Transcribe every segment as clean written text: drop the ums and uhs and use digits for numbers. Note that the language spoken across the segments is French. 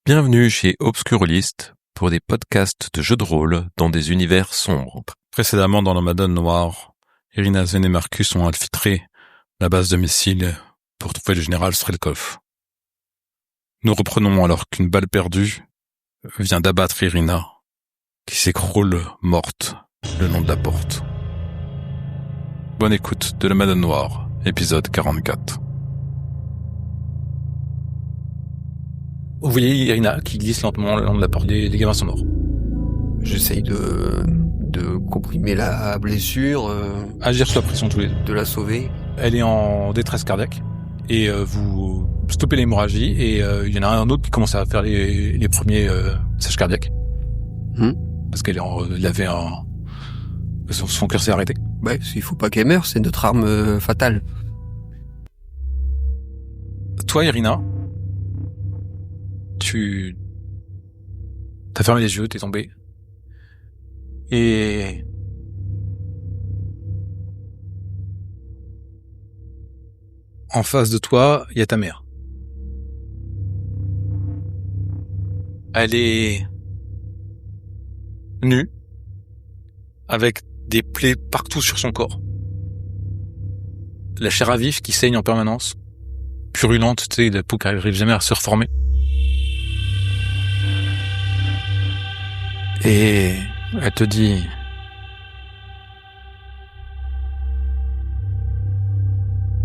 Bienvenue chez Obscurlist pour des podcasts de jeux de rôle dans des univers sombres. Précédemment dans le Madone Noir, Irina, Zen et Marcus ont infiltré la base de missiles pour trouver le général Strelkov. Nous reprenons alors qu'une balle perdue vient d'abattre Irina, qui s'écroule morte le long de la porte. Bonne écoute de le Madone Noir, épisode 44. Vous voyez Irina qui glisse lentement le long de la porte. Les gamins sont morts. J'essaye de comprimer la blessure, Agir sous la pression tous les deux. de la sauver. Elle est en détresse cardiaque. Et vous stoppez l'hémorragie. Et il y en a un autre qui commence à faire les premiers massages cardiaques. Parce qu'elle avait son cœur s'est arrêté. Ouais, il faut pas qu'elle meure, c'est notre arme fatale. Toi, Irina, t'as fermé les yeux, t'es tombé. Et en face de toi, il y a ta mère. Elle est nue, avec des plaies partout sur son corps. La chair à vif qui saigne en permanence, purulente, tu sais, la peau qui n'arrive jamais à se reformer. Et elle te dit: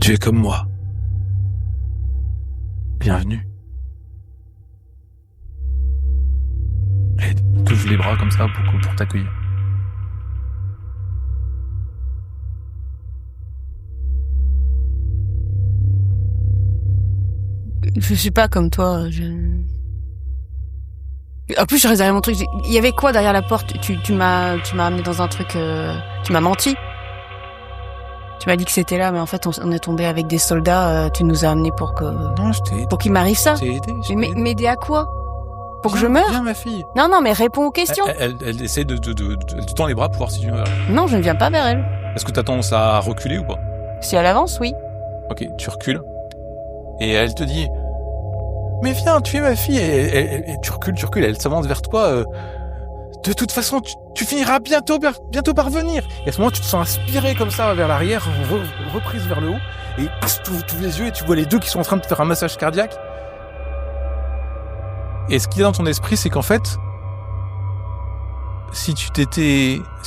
tu es comme moi. Bienvenue. Elle t'ouvre les bras comme ça pour t'accueillir. Je suis pas comme toi. En plus, je réservais mon truc. Il y avait quoi derrière la porte? Tu m'as amené dans un truc. Tu m'as menti. Tu m'as dit que c'était là, mais en fait, on est tombé avec des soldats. Tu nous as amenés pour qu'il m'arrive ça. Mais m'aider à quoi? Pour que je meure? Viens, ma fille. Non, mais réponds aux questions. Elle essaie de te tendre les bras pour voir si tu meurs. Non, je ne viens pas vers elle. Est-ce que t'as tendance à reculer ou pas? Si elle avance, oui. Ok, tu recules. Et elle te dit: mais viens, tu es ma fille. Et tu recules, elle s'avance vers toi. De toute façon, tu finiras bientôt par venir. Et à ce moment, tu te sens aspiré comme ça vers l'arrière, reprise vers le haut. Et tu ouvres les yeux et tu vois les deux qui sont en train de te faire un massage cardiaque. Et ce qu'il y a dans ton esprit, c'est qu'en fait, si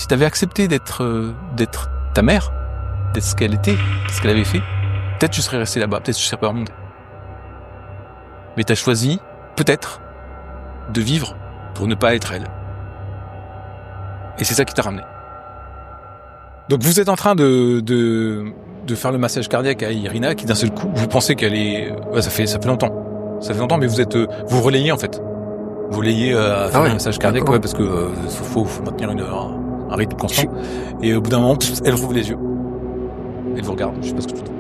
t'avais accepté d'être ta mère, d'être ce qu'elle était, ce qu'elle avait fait, peut-être tu serais resté là-bas, peut-être tu serais pas remonté. Mais t'as choisi, peut-être, de vivre pour ne pas être elle. Et c'est ça qui t'a ramené. Donc vous êtes en train de faire le massage cardiaque à Irina, qui d'un seul coup, vous pensez qu'elle est... Ouais, ça fait longtemps. Ça fait longtemps, mais vous relayez en fait. Vous relayez à faire le massage cardiaque, ouais, parce que faut maintenir un rythme constant. Et au bout d'un moment, elle rouvre les yeux. Elle vous regarde, je sais pas ce que tu dis.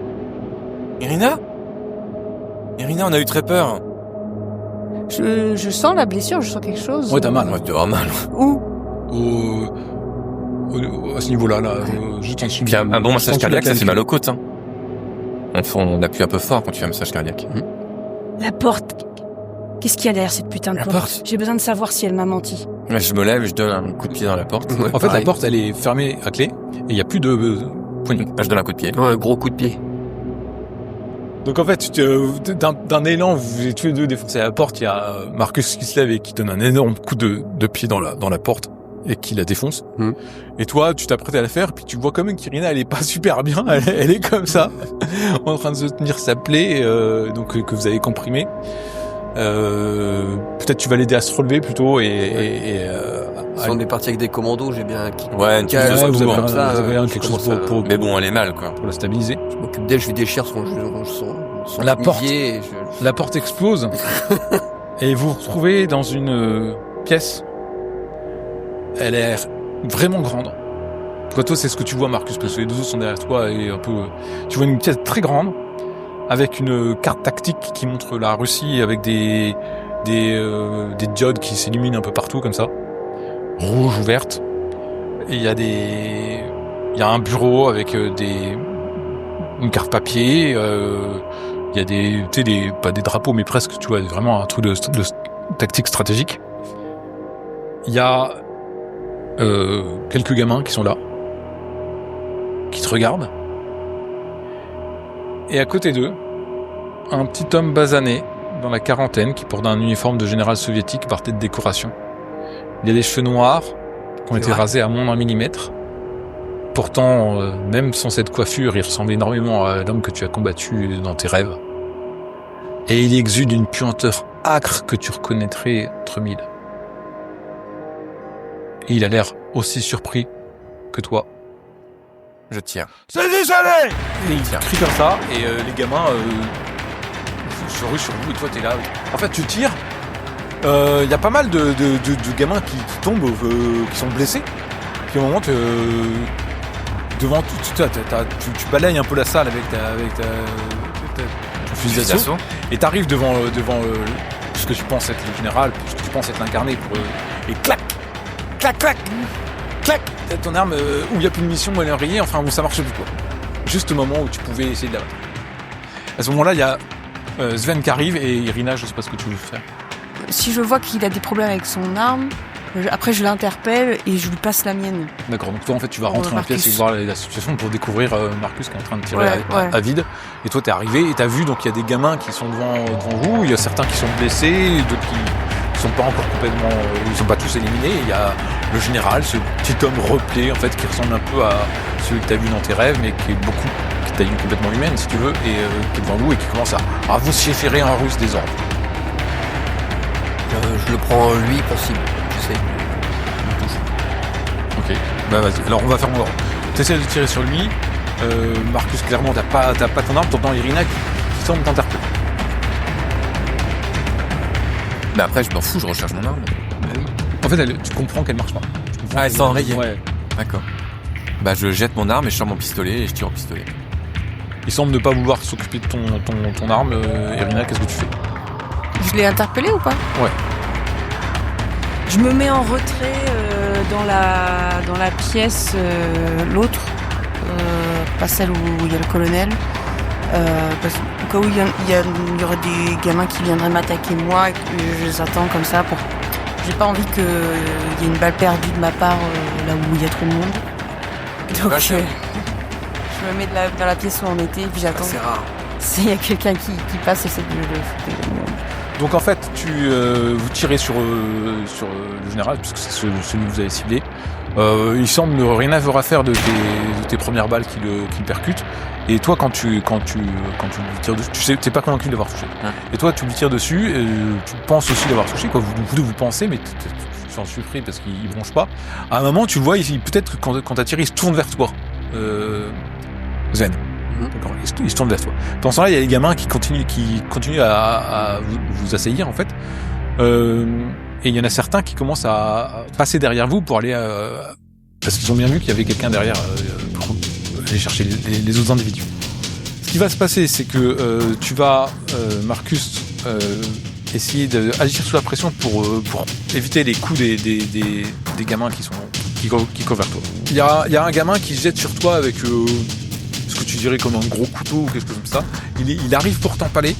Irina, on a eu très peur. Je sens la blessure, je sens quelque chose. Ouais, t'as mal. Ouais, tu as mal. Où? À ce niveau-là, juste en dessous. Puis un bon massage cardiaque, ça fait mal aux côtes. Hein. On appuie un peu fort quand tu fais un massage cardiaque. La porte. Qu'est-ce qu'il y a derrière cette putain de porte? J'ai besoin de savoir si elle m'a menti. Je me lève, je donne un coup de pied dans la porte. Ouais, En fait, pareil. la porte, elle est fermée à clé, et il n'y a plus de poignée. Je donne un coup de pied. Ouais, un gros coup de pied. Donc en fait, d'un élan, vous êtes tous les deux défoncés à la porte. Il y a Marcus qui se lève et qui donne un énorme coup de pied dans la porte et qui la défonce. Et toi, tu t'apprêtes à la faire, puis tu vois quand même qu'Irina, elle est pas super bien. Elle est comme ça, en train de se tenir sa plaie, donc que vous avez comprimé. Peut-être tu vas l'aider à se relever plutôt Si on est parti avec des commandos, j'ai bien un kit. Ouais, une petite Calme, chose vous pour avez comme ça, quelque chose commence à- pour Mais bon, elle est mal, quoi. la stabiliser. Je m'occupe d'elle, je lui déchire son La porte. chemisier et La porte explose et vous vous retrouvez dans une pièce. Elle est vraiment grande. Toi, c'est ce que tu vois, Marcus, parce que les deux autres sont derrière toi et un peu. Tu vois une pièce très grande avec une carte tactique qui montre la Russie avec des diodes qui s'illuminent un peu partout comme ça, rouge ou verte. Et il y a un bureau avec une carte papier, Il y a pas des drapeaux, mais presque, tu vois, vraiment un truc de tactique stratégique. Il y a quelques gamins qui sont là, qui te regardent. Et à côté d'eux, un petit homme basané, dans la quarantaine, qui porte un uniforme de général soviétique partait de décoration. Il a des cheveux noirs, qui ont été rasés à moins d'un millimètre. Pourtant, même sans cette coiffure, il ressemble énormément à l'homme que tu as combattu dans tes rêves. Et il exude une puanteur âcre que tu reconnaîtrais entre mille. Et il a l'air aussi surpris que toi. Je tire. C'est désolé! Et il crie comme ça, et les gamins se ruent sur vous, et toi t'es là. En fait, tu tires. Il y a pas mal de gamins qui tombent, qui sont blessés. Puis au moment, devant tu balayes un peu la salle avec ton fusil d'assaut, et t'arrives devant ce que tu penses être le général, ce que tu penses être l'incarné, et clac, t'as ton arme où il n'y a plus de munition, où elle est enrayée, enfin où ça marche plus quoi. Juste au moment où tu pouvais essayer de la battre. À ce moment-là, il y a Sven qui arrive, et Irina, je sais pas ce que tu veux faire. Si je vois qu'il a des problèmes avec son arme, après je l'interpelle et je lui passe la mienne. D'accord, donc toi en fait tu vas rentrer dans la pièce et voir la situation pour découvrir Marcus qui est en train de tirer à vide. Et toi t'es arrivé et t'as vu, donc il y a des gamins qui sont devant vous, il y a certains qui sont blessés, d'autres qui sont pas encore complètement, ils sont pas tous éliminés. Il y a le général, ce petit homme replé en fait qui ressemble un peu à celui que t'as vu dans tes rêves, mais qui est taille complètement humaine si tu veux, et qui est devant vous et qui commence à vous vociférer en russe des ordres. Je le prends lui possible, j'essaie de le toucher. Ok, bah vas-y, alors on va faire t'essaies de tirer sur lui, Marcus clairement t'as pas ton arme, t'entends Irina qui semble t'interpeller. Mais après je m'en fous, je recharge mon arme. En fait tu comprends qu'elle marche pas. Elle s'est enrayée. Ouais. D'accord. Bah je jette mon arme et je sors mon pistolet et je tire au pistolet. Il semble ne pas vouloir s'occuper de ton arme, Irina, qu'est-ce que tu fais? Je l'ai interpellé ou pas? Ouais. Je me mets en retrait dans la pièce, l'autre, pas celle où il y a le colonel, parce qu'au cas où il y aurait des gamins qui viendraient m'attaquer moi, et que je les attends comme ça pour. J'ai pas envie qu'il y ait une balle perdue de ma part là où il y a trop de monde. Donc je me mets dans la pièce où on était et puis j'attends. C'est rare. S'il y a quelqu'un qui passe, essaie de le foutre. Donc en fait, vous tirez sur le général, puisque c'est celui que vous avez ciblé. Il semble ne rien avoir à faire de tes premières balles qui le percutent. Et toi, quand tu lui tires dessus, t'es pas convaincu d'avoir touché. Ouais. Et toi, tu lui tires dessus, et tu penses aussi d'avoir touché. Quoi. Vous pensez, mais tu en surpris parce qu'il bronche pas. À un moment, tu le vois, peut-être que quand t'as tiré, il se tourne vers toi. Sven. D'accord, il se tourne vers toi. Pendant ce temps-là, il y a les gamins qui continuent à vous assaillir en fait. Et il y en a certains qui commencent à passer derrière vous pour aller parce qu'ils ont bien vu qu'il y avait quelqu'un derrière pour aller chercher les autres individus. Ce qui va se passer, c'est que tu vas, Marcus, essayer d'agir sous la pression pour éviter les coups des gamins qui courent vers toi. Il y a un gamin qui se jette sur toi avec ce que tu dirais comme un gros couteau ou quelque chose comme ça. Il arrive pour t'empaler,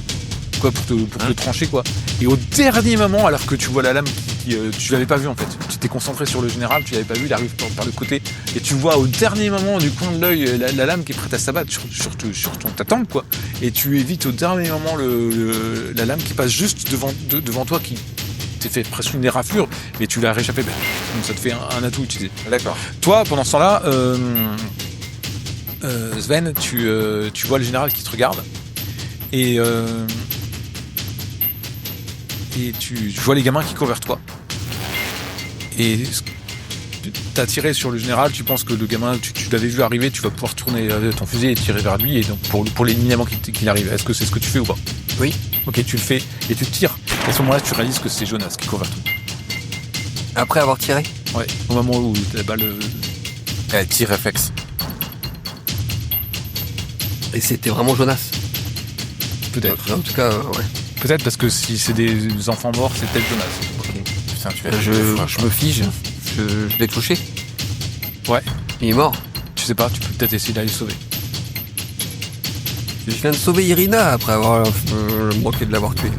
quoi, pour te trancher, quoi. Et au dernier moment, alors que tu vois la lame tu l'avais pas vu en fait, tu t'es concentré sur le général, tu l'avais pas vu, il arrive par le côté, et tu vois au dernier moment du coin de l'œil la lame qui est prête à s'abattre sur ta tempe, quoi. Et tu évites au dernier moment la lame qui passe juste devant toi, qui t'es fait presque une éraflure, mais tu l'as réchappé. Donc ça te fait un atout utilisé. D'accord. Toi, pendant ce temps-là, Sven, tu vois le général qui te regarde, et tu vois les gamins qui courent vers toi. Et t'as tiré sur le général, tu penses que le gamin, tu l'avais vu arriver, tu vas pouvoir tourner ton fusil et tirer vers lui, et donc pour l'éliminer avant qu'il arrive. Est-ce que c'est ce que tu fais ou pas? Oui. Ok, tu le fais, et tu tires. Et à ce moment-là, tu réalises que c'est Jonas qui court vers toi. Après avoir tiré? Ouais, au moment où la balle... Tir réflexe. Et c'était vraiment Jonas? Peut-être. En tout cas, ouais. Peut-être parce que si c'est des enfants morts, c'est peut-être Jonas. Okay. Putain, tu vas je me fige. Je l'ai touché. Ouais. Il est mort. Tu sais pas, tu peux peut-être essayer d'aller le sauver. Je viens de sauver Irina après avoir manqué de l'avoir tuée.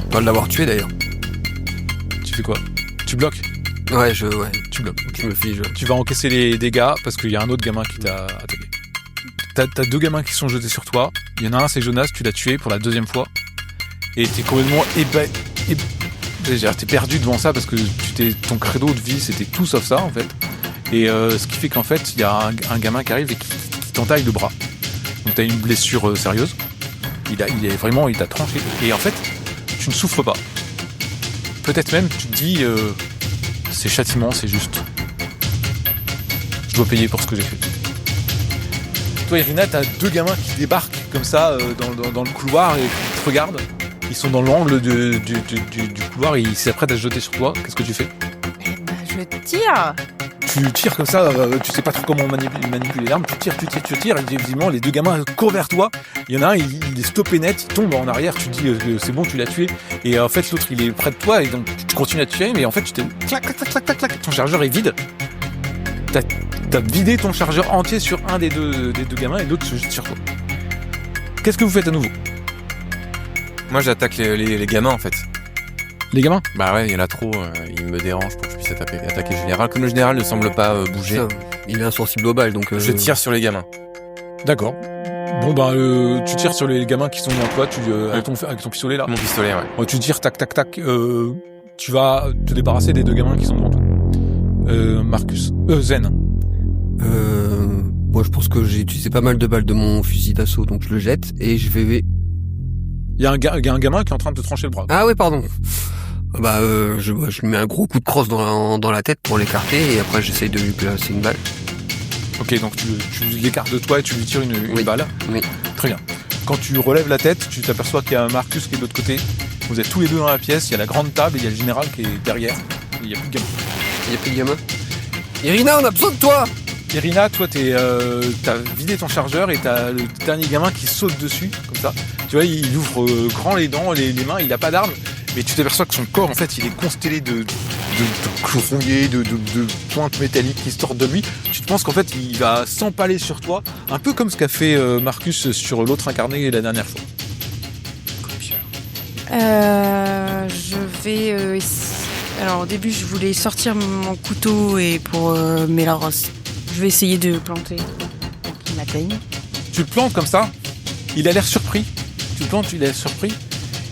Pas de l'avoir tuée d'ailleurs. Tu fais quoi? Tu bloques? Ouais, Tu bloques. je me fige. Tu vas encaisser les dégâts parce qu'il y a un autre gamin qui t'a attaqué. T'as 2 gamins qui sont jetés sur toi. Il y en a un, c'est Jonas, tu l'as tué pour la 2e fois. Et t'es complètement t'es perdu devant ça parce que ton credo de vie c'était tout sauf ça en fait. Et ce qui fait qu'en fait il y a un gamin qui arrive et qui t'entaille le bras. Donc t'as une blessure sérieuse. Il t'a tranché. Et en fait, tu ne souffres pas. Peut-être même tu te dis c'est châtiment, c'est juste. Je dois payer pour ce que j'ai fait. Toi Irina, t'as 2 gamins qui débarquent comme ça dans le couloir et qui te regardent. Ils sont dans l'angle du couloir et ils s'apprêtent à se jeter sur toi. Qu'est-ce que tu fais? Je tire. Tu tires comme ça, tu sais pas trop comment manipuler l'arme, tu tires, et évidemment les 2 gamins courent vers toi, il y en a un, il est stoppé net, il tombe en arrière, tu te dis c'est bon, tu l'as tué, et en fait l'autre il est près de toi, et donc tu continues à tuer, mais en fait tu t'es clac, ton chargeur est vide, t'as vidé ton chargeur entier sur un des deux gamins, et l'autre se jette sur toi. Qu'est-ce que vous faites à nouveau? Moi, j'attaque les gamins, en fait. Les gamins? Bah ouais, il y en a trop, ils me dérangent pour que je puisse attaquer le général. Comme le général ne semble pas bouger, Ça, il est insensible aux balles, donc... je tire sur les gamins. D'accord. Bon tu tires sur les gamins qui sont devant toi, avec ton pistolet là. Mon pistolet, ouais. Ouais, tu tires, tac, tu vas te débarrasser des 2 gamins qui sont devant toi. Marcus. Zen. Moi, je pense que j'ai utilisé pas mal de balles de mon fusil d'assaut, donc je le jette, et je vais... Il y a un gamin qui est en train de te trancher le bras. Ah ouais, pardon. Je lui mets un gros coup de crosse dans la tête pour l'écarter, et après j'essaye de lui placer une balle. Ok, donc tu l'écartes de toi et tu lui tires une balle. Oui. Très bien. Quand tu relèves la tête, tu t'aperçois qu'il y a un Marcus qui est de l'autre côté. Vous êtes tous les 2 dans la pièce, il y a la grande table et il y a le général qui est derrière. Et il n'y a plus de gamin. Il y a plus de gamin. Irina, on a besoin de toi! Irina, toi t'as vidé ton chargeur et t'as le dernier gamin qui saute dessus, comme ça. Tu vois, il ouvre grand les dents, les mains, il n'a pas d'arme. Mais tu t'aperçois que son corps, en fait, il est constellé de clous rouillés, de pointes métalliques qui sortent de lui. Tu te penses qu'en fait, il va s'empaler sur toi, un peu comme ce qu'a fait Marcus sur l'autre incarné la dernière fois. Je vais... Alors au début, je voulais sortir mon couteau mais alors, je vais essayer de planter pour qu'il m'atteigne. Tu le plantes comme ça, il a l'air surpris. Tu le plantes, il a l'air surpris.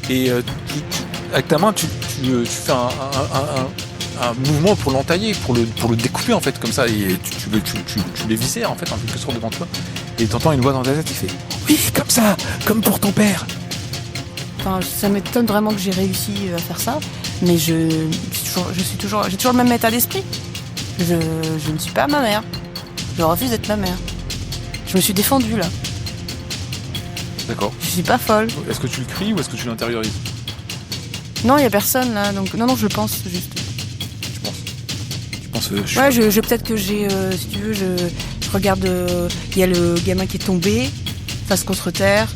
Et avec ta main, tu fais un mouvement pour l'entailler, pour le découper en fait, comme ça. Et tu les viscères en fait, en quelque sorte devant toi. Et t'entends une voix dans ta tête qui fait « Oui, comme ça, comme pour ton père !» Enfin, ça m'étonne vraiment que j'ai réussi à faire ça, mais j'ai toujours le même état d'esprit. Je ne suis pas ma mère. Je refuse d'être ma mère. Je me suis défendue là. D'accord. Je suis pas folle. Est-ce que tu le cries ou est-ce que tu l'intériorises? Non, il y a personne là, donc non, je le pense juste. Tu penses Ouais, je peut-être que j'ai, si tu veux, je regarde. Il y a le gamin qui est tombé face contre terre.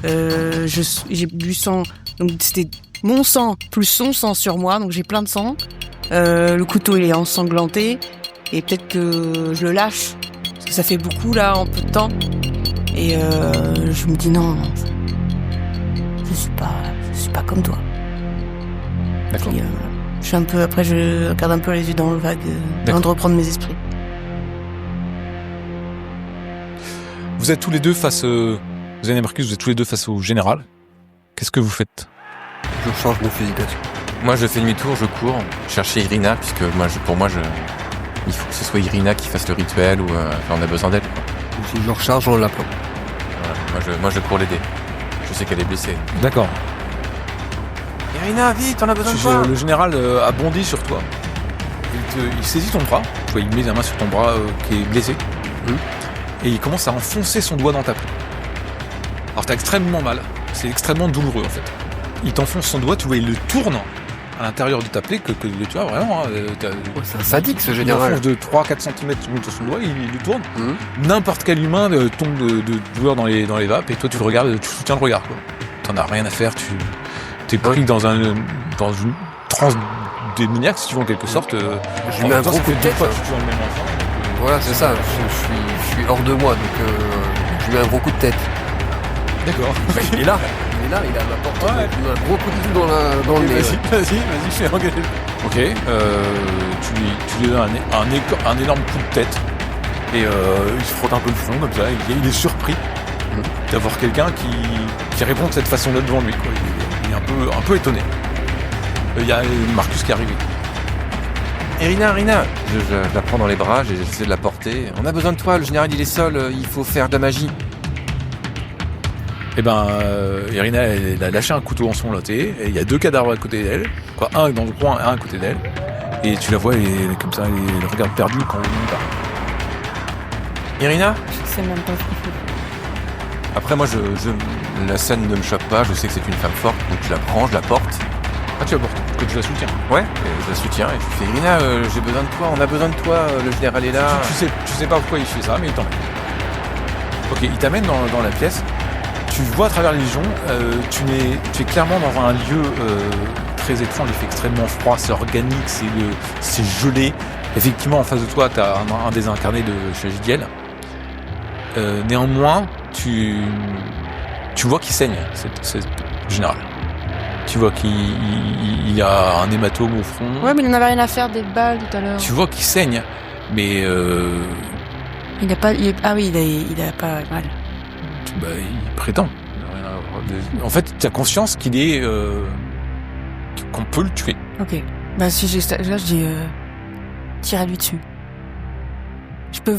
J'ai du sang, donc c'était mon sang plus son sang sur moi, donc j'ai plein de sang. Le couteau il est ensanglanté et peut-être que je le lâche parce que ça fait beaucoup là en peu de temps. Et je me dis non, je suis pas comme toi. D'accord. Puis, je suis un peu, après je regarde un peu les yeux dans le vague, avant de reprendre mes esprits. Vous êtes tous les deux face, Zen et Marcus, vous êtes tous les deux face au général. Qu'est-ce que vous faites? Je change mon fusil d'assaut. Moi, je fais demi-tour, je cours chercher Irina, puisque pour moi, il faut que ce soit Irina qui fasse le rituel, ou on a besoin d'elle. Si je recharge en l'appelant. Voilà. Moi, je cours l'aider. Je sais qu'elle est blessée. D'accord. Irina, vite, on a besoin de toi. Le général a bondi sur toi. Il saisit ton bras. Tu vois, il met la main sur ton bras qui est blessé. Et il commence à enfoncer son doigt dans ta plaie. Alors t'as extrêmement mal. C'est extrêmement douloureux en fait. Il t'enfonce son doigt, tu vois, il le tourne à l'intérieur de ta plaie, que tu vois vraiment. C'est un sadique ce Il général. enfonce de 3-4 cm de son doigt, il le tourne. N'importe quel humain tombe de douleur dans les vapes et toi tu le regardes, tu soutiens le regard. Quoi. T'en as rien à faire, t'es pris dans une transe démoniaque si tu veux en quelque sorte. Je lui mets un gros coup de tête. Tu tues le même enfant. Voilà, c'est ça. Je suis hors de moi, donc je lui mets un gros coup de tête. D'accord. Il est là, il a ma porte, Ouais. un gros coup de pied dans le nez. Vas-y, fais engager. Ok, tu lui donnes un énorme coup de tête. Et il se frotte un peu le front comme ça, il est surpris d'avoir quelqu'un qui répond de cette façon-là devant lui, quoi. Il est un peu étonné. Il y a Marcus qui est arrivé. Irina, je la prends dans les bras, j'essaie de la porter. On a besoin de toi, le général il est seul, il faut faire de la magie. Et Irina, elle a lâché un couteau en son loté, et il y a 2 cadavres à côté d'elle, quoi, un dans le coin et un à côté d'elle. Et tu la vois, elle est comme ça, elle regarde perdue quand on part. Irina? Je sais même pas ce qu'il faut. Après moi, la scène ne me choque pas, je sais que c'est une femme forte, donc je la prends, je la porte. Ah, tu la portes, que tu la soutiens. Ouais, et je la soutiens et je fais Irina, j'ai besoin de toi, on a besoin de toi, le général est là. Tu sais pas pourquoi il fait ça, mais il t'emmène. Ok, il t'amène dans la pièce. Tu vois à travers les légions, tu es clairement dans un lieu très étrange, il fait extrêmement froid, c'est organique, c'est gelé. Effectivement, en face de toi, tu as un des incarnés de Shajidiel. Néanmoins, tu vois qu'il saigne, c'est général. Tu vois qu'il a un hématome au front. Ouais, mais il en avait rien à faire des balles tout à l'heure. Tu vois qu'il saigne, mais Il a pas mal. il prétend. En fait, tu as conscience qu'il est qu'on peut le tuer. Ok. Bah si j'ai là, je dis tirez-lui dessus. Je peux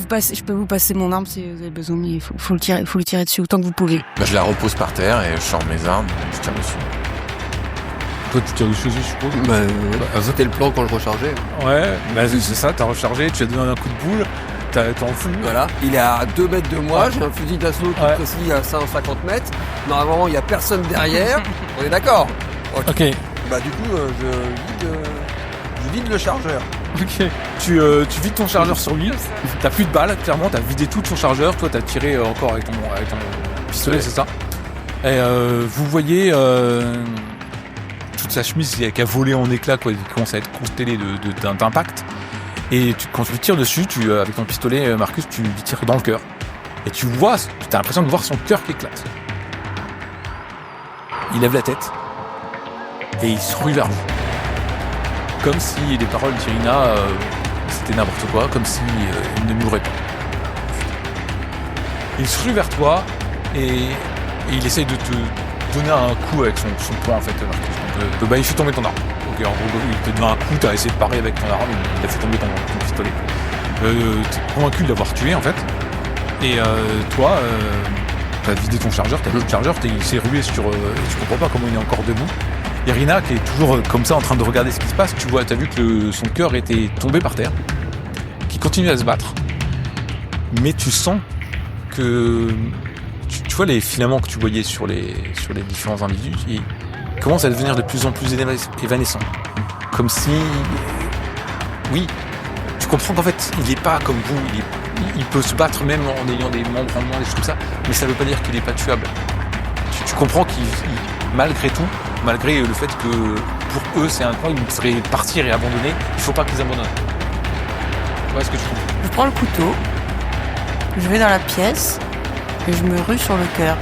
vous passer mon arme si vous avez besoin, mais il faut le tirer dessus autant que vous pouvez. Bah, je la repose par terre et je sors mes armes et je tire dessus. Toi, tu tires dessus, je suppose. C'était le plan quand je rechargeais. Ouais, c'est ça, t'as rechargé, tu as donné un coup de boule, t'es en flux. Voilà, il est à 2 mètres de moi, Ouais. j'ai un fusil d'assaut qui Ouais. est précis à 150 mètres. Normalement, il n'y a personne derrière. On est d'accord? Ok. Bah du coup, je vide le chargeur. Ok. Tu vides ton chargeur sur lui. T'as plus de balles, clairement. T'as vidé tout ton chargeur. Toi, t'as tiré encore avec ton pistolet, c'est ça. Et vous voyez toute sa chemise qui a volé en éclats, quoi, qui commence à être constellée d'impact. Et quand tu lui tires dessus, avec ton pistolet, Marcus, tu lui tires dans le cœur. Et t'as l'impression de voir son cœur qui éclate. Il lève la tête et il se rue vers vous. Comme si les paroles d'Irina, c'était n'importe quoi, comme si il ne mourait pas. Il se rue vers toi et il essaye de te donner un coup avec son poing, en fait, Marcus. Donc, il fait tomber ton arme. Ok, en gros, il te donne un coup, t'as essayé de parer avec ton arme, il a fait tomber ton pistolet. T'es convaincu de l'avoir tué, en fait. Et toi, t'as vidé ton chargeur, t'as plus de chargeur, il s'est rué sur... tu comprends pas comment il est encore debout. Irina, qui est toujours comme ça en train de regarder ce qui se passe, t'as vu que son cœur était tombé par terre, qui continue à se battre. Mais tu sens que... Tu vois les filaments que tu voyais sur les différents individus, ils commencent à devenir de plus en plus évanescents. Comme si... Oui, tu comprends qu'en fait, il n'est pas comme vous, il peut se battre même en ayant des membres en moins, des choses comme ça, mais ça ne veut pas dire qu'il n'est pas tuable. Tu comprends qu'il, malgré tout, malgré le fait que pour eux c'est un coin, ils seraient partir et abandonner, il ne faut pas qu'ils abandonnent. Voilà ce que tu comprends. Je prends le couteau, je vais dans la pièce et je me rue sur le cœur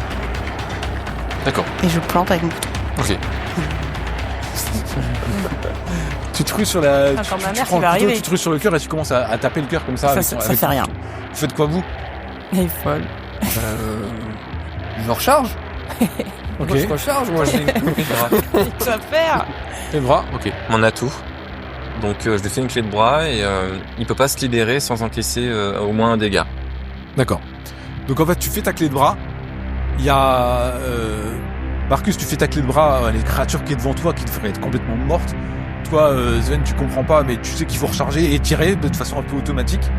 D'accord. et je plante avec mon couteau. Ok. Tu te rues sur la. Ah, quand ma tu mère prends qui va le couteau, arriver. tu te rues sur le cœur et tu commences à taper le cœur comme ça. Ça fait rien. Vous faites quoi vous? Elle est folle. Je recharge. Ok. Moi, je recharge, moi. Tu vas faire. Les bras. Ok. Mon atout. Donc je lui fais une clé de bras et il peut pas se libérer sans encaisser au moins un dégât. D'accord. Donc en fait, tu fais ta clé de bras. Il y a Marcus, tu fais ta clé de bras à les créatures qui est devant toi, qui devraient être complètement mortes. Toi, Sven, tu comprends pas, mais tu sais qu'il faut recharger et tirer de façon un peu automatique.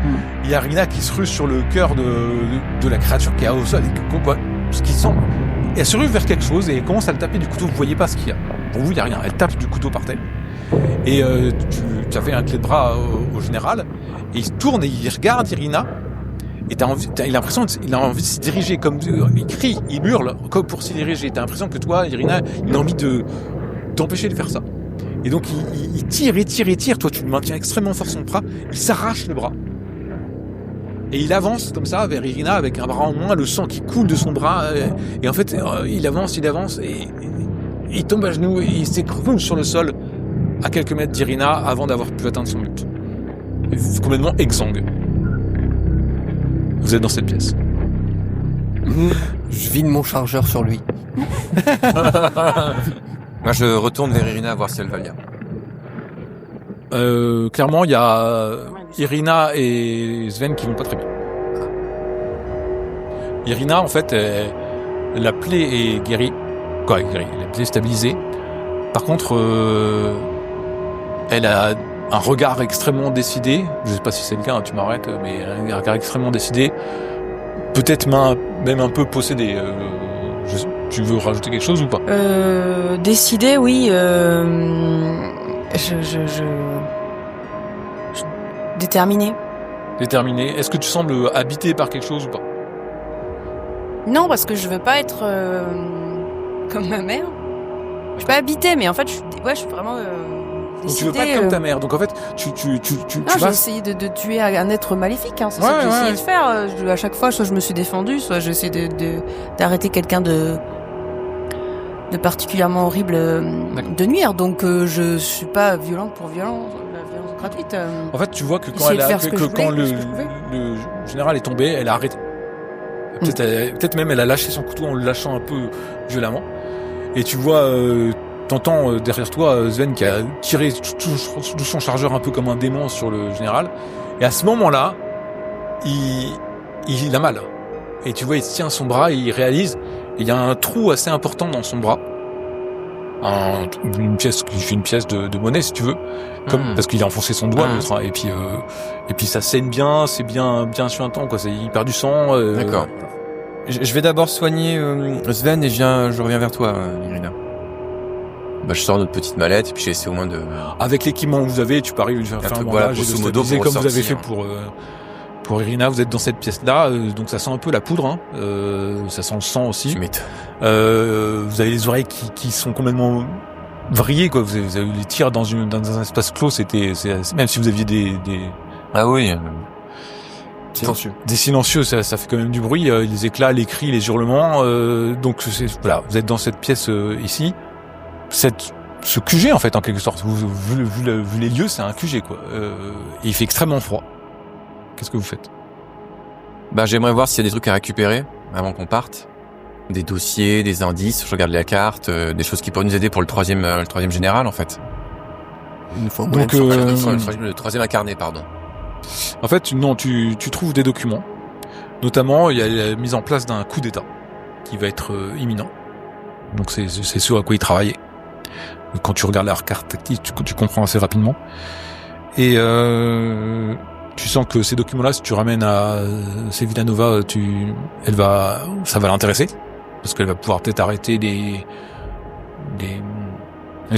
Il y a Rina qui se rue sur le cœur de la créature qui est au sol et quoi, ce qui semble. Elle se rue vers quelque chose et elle commence à le taper du couteau. Vous voyez pas ce qu'il y a. Pour vous, il y a rien. Elle tape du couteau par terre. Et tu as fait un clé de bras au général et il se tourne et il regarde Irina. Et il a l'impression qu'il a envie de se diriger comme il crie, il hurle comme pour s'y diriger. T'as l'impression que toi, Irina, il a envie d'empêcher de faire ça. Et donc il tire et tire et tire. Toi, tu le maintiens extrêmement fort son bras. Il s'arrache le bras. Et il avance comme ça vers Irina avec un bras en moins, le sang qui coule de son bras. Et en fait, il avance et il tombe à genoux et il s'écroule sur le sol à quelques mètres d'Irina avant d'avoir pu atteindre son but. Complètement exsangue. Vous êtes dans cette pièce. Je vide mon chargeur sur lui. Moi, je retourne vers Irina voir si elle va bien. Clairement, il y a Irina et Sven qui vont pas très bien. Irina, en fait, la plaie est guérie. La plaie est stabilisée. Par contre, elle a un regard extrêmement décidé. Je sais pas si c'est le cas, hein, tu m'arrêtes, mais un regard extrêmement décidé. Peut-être même un peu possédé. Tu veux rajouter quelque chose ou pas? Décidé, oui. Déterminé. Déterminé. Est-ce que tu sembles habité par quelque chose ou pas? Non, parce que je veux pas être comme ma mère. Je suis pas habité, mais en fait, je suis vraiment Donc décidée. tu veux pas être comme ta mère. Donc en fait, tu Non, j'ai vas... essayé de tuer un être maléfique. Hein. C'est ça que j'ai essayé de faire. À chaque fois, soit je me suis défendue, soit j'essaie d'arrêter quelqu'un de particulièrement horrible de nuire. Donc je suis pas violente pour violence. La violence gratuite. En fait, tu vois que quand, le général est tombé, elle a arrêté. Peut-être même elle a lâché son couteau en le lâchant un peu violemment. Et tu vois, t'entends derrière toi Sven qui a tiré tout son chargeur un peu comme un démon sur le général. Et à ce moment-là, il a mal. Et tu vois, il tient son bras et il réalise, il y a un trou assez important dans son bras. Une pièce de monnaie si tu veux, parce qu'il a enfoncé son doigt l'autre, et puis ça saigne bien, c'est bien suintant quoi, il perd du sang. D'accord. Je vais d'abord soigner Sven et je reviens vers toi, Irina. Bah, je sors notre petite mallette et puis j'essaie au moins de... Avec l'équipement que vous avez, tu paries lui faire un bandage et de stabiliser comme vous avez fait pour Irina. Vous êtes dans cette pièce-là, donc ça sent un peu la poudre, hein. Ça sent le sang aussi. Tu m'étonnes. Vous avez les oreilles qui sont complètement vrillées, quoi. Vous avez eu les tirs dans un espace clos, même si vous aviez des Ah oui. Silencieux. Des silencieux, ça fait quand même du bruit, les éclats, les cris, les hurlements. Donc voilà, vous êtes dans cette pièce ici. Ce QG en fait, en quelque sorte. Vu les lieux, c'est un QG quoi. Et il fait extrêmement froid. Qu'est-ce que vous faites? Bah, j'aimerais voir s'il y a des trucs à récupérer avant qu'on parte. Des dossiers, des indices. Je regarde la carte, des choses qui pourraient nous aider pour le troisième général en fait. Une fois donc le troisième incarné, pardon. En fait, non, tu trouves des documents. Notamment, il y a la mise en place d'un coup d'État qui va être imminent. Donc c'est ce à quoi ils travaillaient. Quand tu regardes leur carte tactique, tu comprends assez rapidement. Et tu sens que ces documents-là, si tu ramènes à Villanova, ça va l'intéresser, parce qu'elle va pouvoir peut-être arrêter les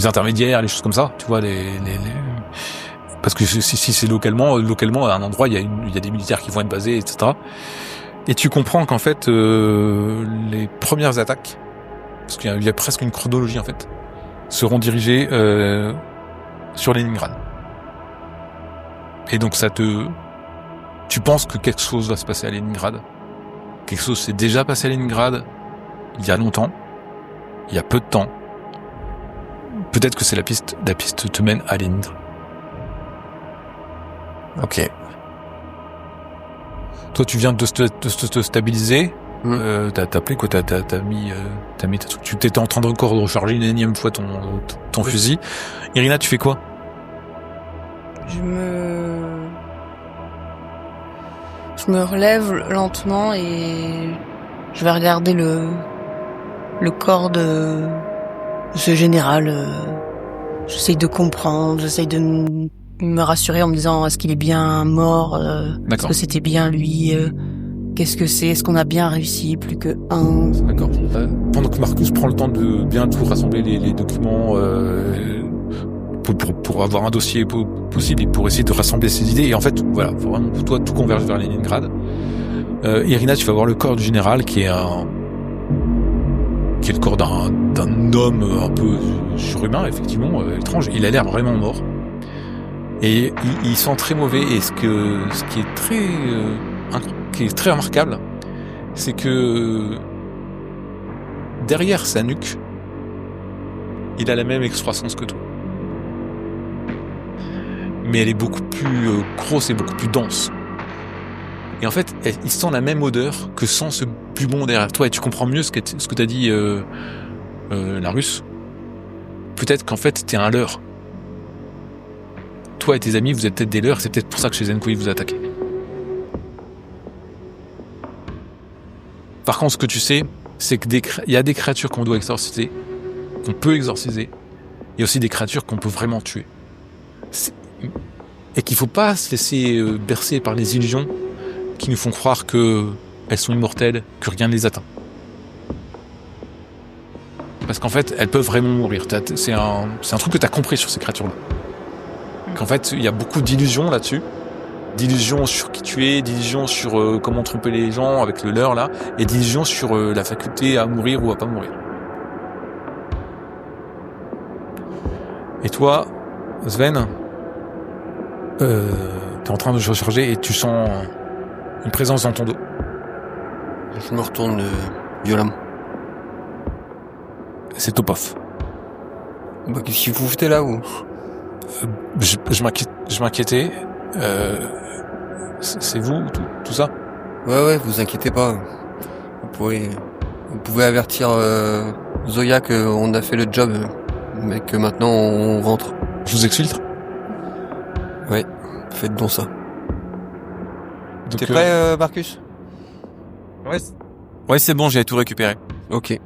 intermédiaires, les choses comme ça, tu vois, parce que si c'est localement, à un endroit, il y a des militaires qui vont être basés, etc. Et tu comprends qu'en fait, les premières attaques, parce qu'il y a presque une chronologie en fait, seront dirigées sur Leningrad. Et donc tu penses que quelque chose va se passer à Leningrad. Quelque chose s'est déjà passé à Leningrad il y a longtemps, il y a peu de temps. Peut-être que c'est la piste te mène à Leningrad. Ok. Toi, tu viens de te stabiliser. T'as appelé quoi? T'as mis ta truc. Tu t'étais en train de recharger une énième fois ton fusil. Irina, tu fais quoi? Je me relève lentement et je vais regarder le corps de ce général. J'essaye de comprendre, j'essaye de me rassurer en me disant est-ce qu'il est bien mort, est-ce que c'était bien lui, qu'est-ce que c'est, est-ce qu'on a bien réussi, plus que un. D'accord. Pendant que Marcus prend le temps de bien tout rassembler les documents pour avoir un dossier possible et pour essayer de rassembler ses idées, et en fait voilà, faut vraiment pour toi tout converge vers Leningrad. Irina, tu vas voir le corps du général qui est le corps d'un homme un peu surhumain, effectivement, étrange. Il a l'air vraiment mort. Et il sent très mauvais, et ce qui est très qui est très remarquable, c'est que derrière sa nuque, il a la même excroissance que toi. Mais elle est beaucoup plus grosse et beaucoup plus dense. Et en fait, il sent la même odeur que sent ce bubon derrière toi. Et tu comprends mieux ce que t'as dit, la Russe. Peut-être qu'en fait, t'es un leurre. Toi et tes amis, vous êtes peut-être des leurs. C'est peut-être pour ça que chez Zenko, ils vous attaquaient. Par contre, ce que tu sais, c'est que il y a des créatures qu'on doit exorciser, qu'on peut exorciser. Il y a aussi des créatures qu'on peut vraiment tuer. Et qu'il faut pas se laisser bercer par les illusions qui nous font croire que elles sont immortelles, que rien ne les atteint. Parce qu'en fait, elles peuvent vraiment mourir. C'est un truc que tu as compris sur ces créatures-là. Qu'en fait, il y a beaucoup d'illusions là-dessus. D'illusions sur qui tu es, d'illusions sur comment tromper les gens avec le leurre là, et d'illusions sur la faculté à mourir ou à pas mourir. Et toi, Sven, t'es en train de recharger et tu sens une présence dans ton dos. Je me retourne violemment. C'est Topov. Bah, qu'est-ce que vous foutez là, ou Je m'inquiétais. C'est vous, tout ça? Ouais, vous inquiétez pas. Vous pouvez avertir Zoya qu'on a fait le job, mais que maintenant on rentre. Je vous exfiltre? Ouais, faites donc ça. Donc, T'es prêt, Marcus? Ouais, c'est bon, j'ai tout récupéré. Ok.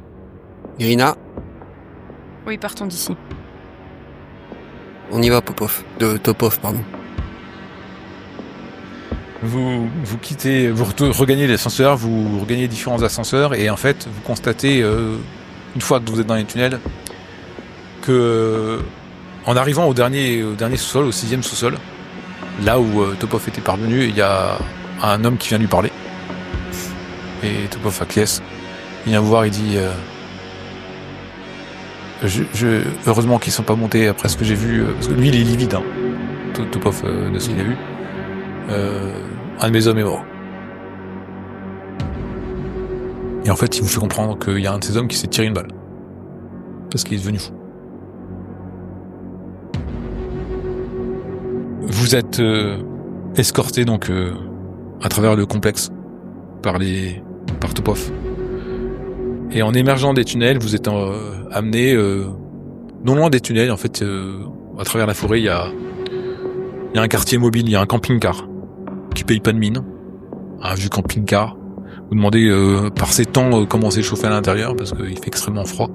Irina, Oui, partons d'ici. on y va, Topov, pardon. Vous quittez, vous regagnez l'ascenseur, vous regagnez différents ascenseurs, et en fait, vous constatez, une fois que vous êtes dans les tunnels, que en arrivant au dernier sous-sol, au 6e sous-sol, là où Topov était parvenu, il y a un homme qui vient lui parler. Et Topov acquiesce. Il vient vous voir, il dit heureusement qu'ils sont pas montés après ce que j'ai vu, parce que lui il est livide, hein, Topov, de ce qu'il a vu. Un de mes hommes est mort. Et en fait, il vous fait comprendre qu'il y a un de ces hommes qui s'est tiré une balle. Parce qu'il est devenu fou. Vous êtes escorté donc à travers le complexe par Topov. Et en émergeant des tunnels, vous êtes amené non loin des tunnels, en fait, à travers la forêt, il y a un quartier mobile, il y a un camping-car qui paye pas de mine, un vieux camping-car. Vous demandez par ces temps comment c'est chauffé à l'intérieur parce qu'il fait extrêmement froid.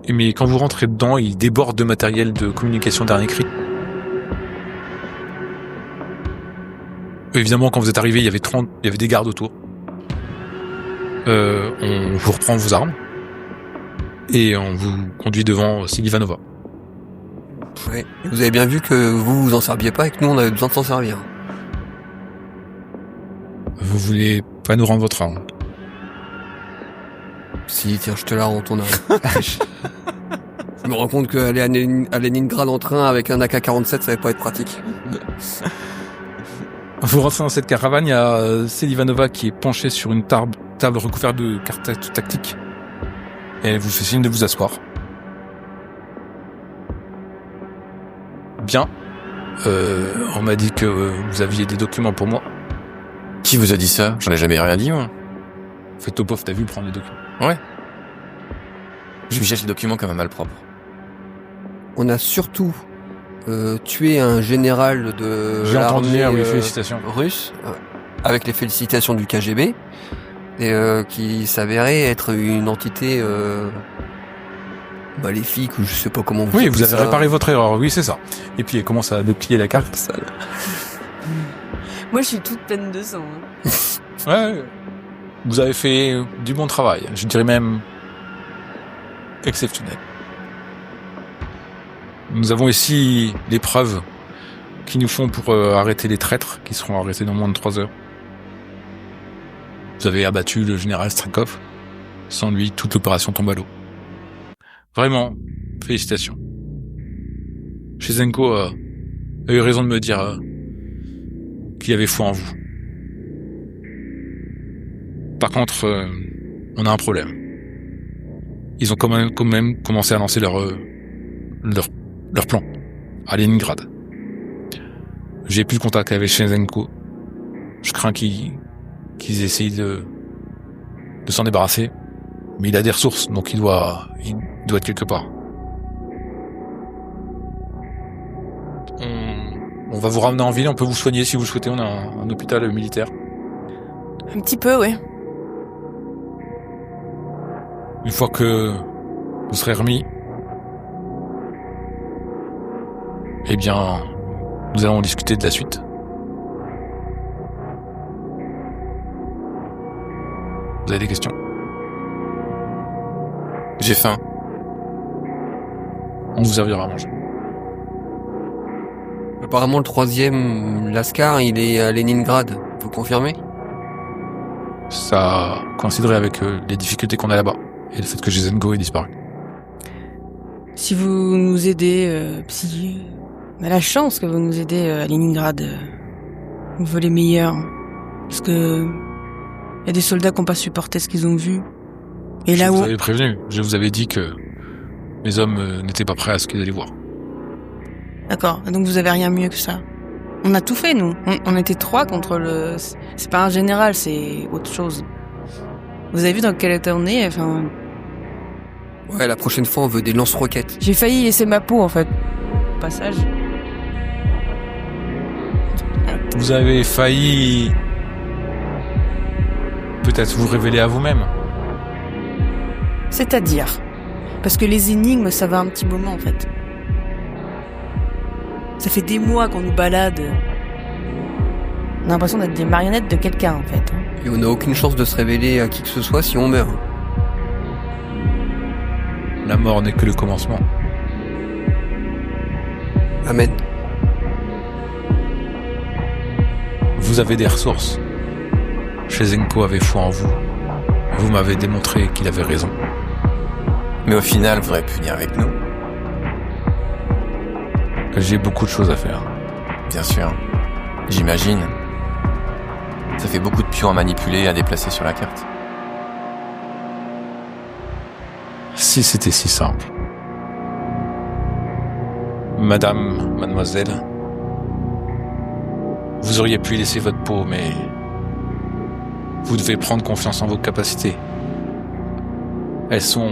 Mais quand vous rentrez dedans, il déborde de matériel de communication dernier cri. Évidemment, quand vous êtes arrivé, il y avait des gardes autour. On vous reprend vos armes et on vous conduit devant Silivanova. Ouais. Vous avez bien vu que vous en serviez pas et que nous on avait besoin de s'en servir. Vous voulez pas nous rendre votre arme? Si, tiens, je te la rends ton arme. Je me rends compte qu'aller à Leningrad en train avec un AK-47, ça va pas être pratique. Vous rentrez dans cette caravane, il y a Selivanova qui est penchée sur une table recouverte de cartes tactiques. Et elle vous fait signe de vous asseoir. Bien. On m'a dit que vous aviez des documents pour moi. Qui vous a dit ça? J'en ai jamais rien dit, moi. En fait, Topov, t'as vu prendre les documents? Ouais. Je lui jette les documents comme un malpropre. On a surtout tué un général de J'ai entendu l'armée dire, oui, félicitations. russe, avec les félicitations du KGB, et qui s'avérait être une entité maléfique, ou je sais pas comment vous Oui, appelez vous avez ça. réparé votre erreur, oui, c'est ça. Et puis elle commence à déplier la carte. Moi, je suis toute pleine de sang. Hein. Ouais. Vous avez fait du bon travail. Je dirais même exceptionnel. Nous avons ici les preuves qu'il nous font pour arrêter les traîtres qui seront arrêtés dans moins de 3 heures. Vous avez abattu le général Strakov. Sans lui, toute l'opération tombe à l'eau. Vraiment, félicitations. Zenko a eu raison de me dire qu'il avait foi en vous. Par contre, on a un problème. Ils ont quand même commencé à lancer leur plan à Leningrad. J'ai plus de contact avec Shevchenko. Je crains qu'ils essayent de s'en débarrasser. Mais il a des ressources, donc il doit être quelque part. On va vous ramener en ville, on peut vous soigner si vous le souhaitez, on a un hôpital militaire. Un petit peu, ouais. Une fois que vous serez remis, eh bien, nous allons discuter de la suite. Vous avez des questions ? J'ai faim. On vous servira à manger. Apparemment, le 3e Lascar, il est à Leningrad. Vous confirmez? Ça coïnciderait avec les difficultés qu'on a là-bas et le fait que Shevchenko ait disparu. Si vous nous aidez, si on a la chance que vous nous aidez à Leningrad, on veut les meilleurs. Parce que il y a des soldats qui n'ont pas supporté ce qu'ils ont vu. Et là Je où vous avais prévenu, je vous avais dit que mes hommes n'étaient pas prêts à ce qu'ils allaient voir. D'accord, donc vous avez rien mieux que ça. On a tout fait, nous. On était 3 contre le... C'est pas un général, c'est autre chose. Vous avez vu dans quel état on est? Enfin... Ouais, la prochaine fois, on veut des lance-roquettes. J'ai failli laisser ma peau, en fait. Au passage. Vous avez failli peut-être vous révéler à vous-même. C'est-à-dire? Parce que les énigmes, ça va un petit moment, en fait. Ça fait des mois qu'on nous balade. On a l'impression d'être des marionnettes de quelqu'un, en fait. Et on n'a aucune chance de se révéler à qui que ce soit si on meurt. La mort n'est que le commencement. Amen. Vous avez des ressources. Shevchenko avait foi en vous. Vous m'avez démontré qu'il avait raison. Mais au final, vous auriez pu venir avec nous. J'ai beaucoup de choses à faire. Bien sûr. J'imagine. Ça fait beaucoup de pions à manipuler et à déplacer sur la carte. Si c'était si simple. Madame, mademoiselle, vous auriez pu laisser votre peau, mais vous devez prendre confiance en vos capacités. Elles sont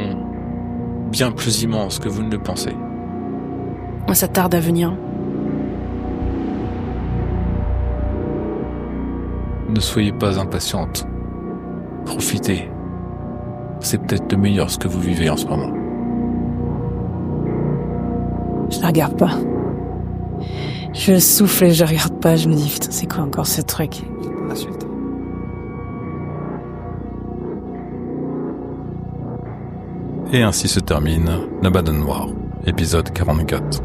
bien plus immenses que vous ne le pensez. Moi, ça tarde à venir. Ne soyez pas impatiente. Profitez. C'est peut-être le meilleur ce que vous vivez en ce moment. Je la regarde pas. Je souffle et je regarde pas. Je me dis, putain, c'est quoi encore ce truc? La suite. Et ainsi se termine La Banane Noire, épisode 44.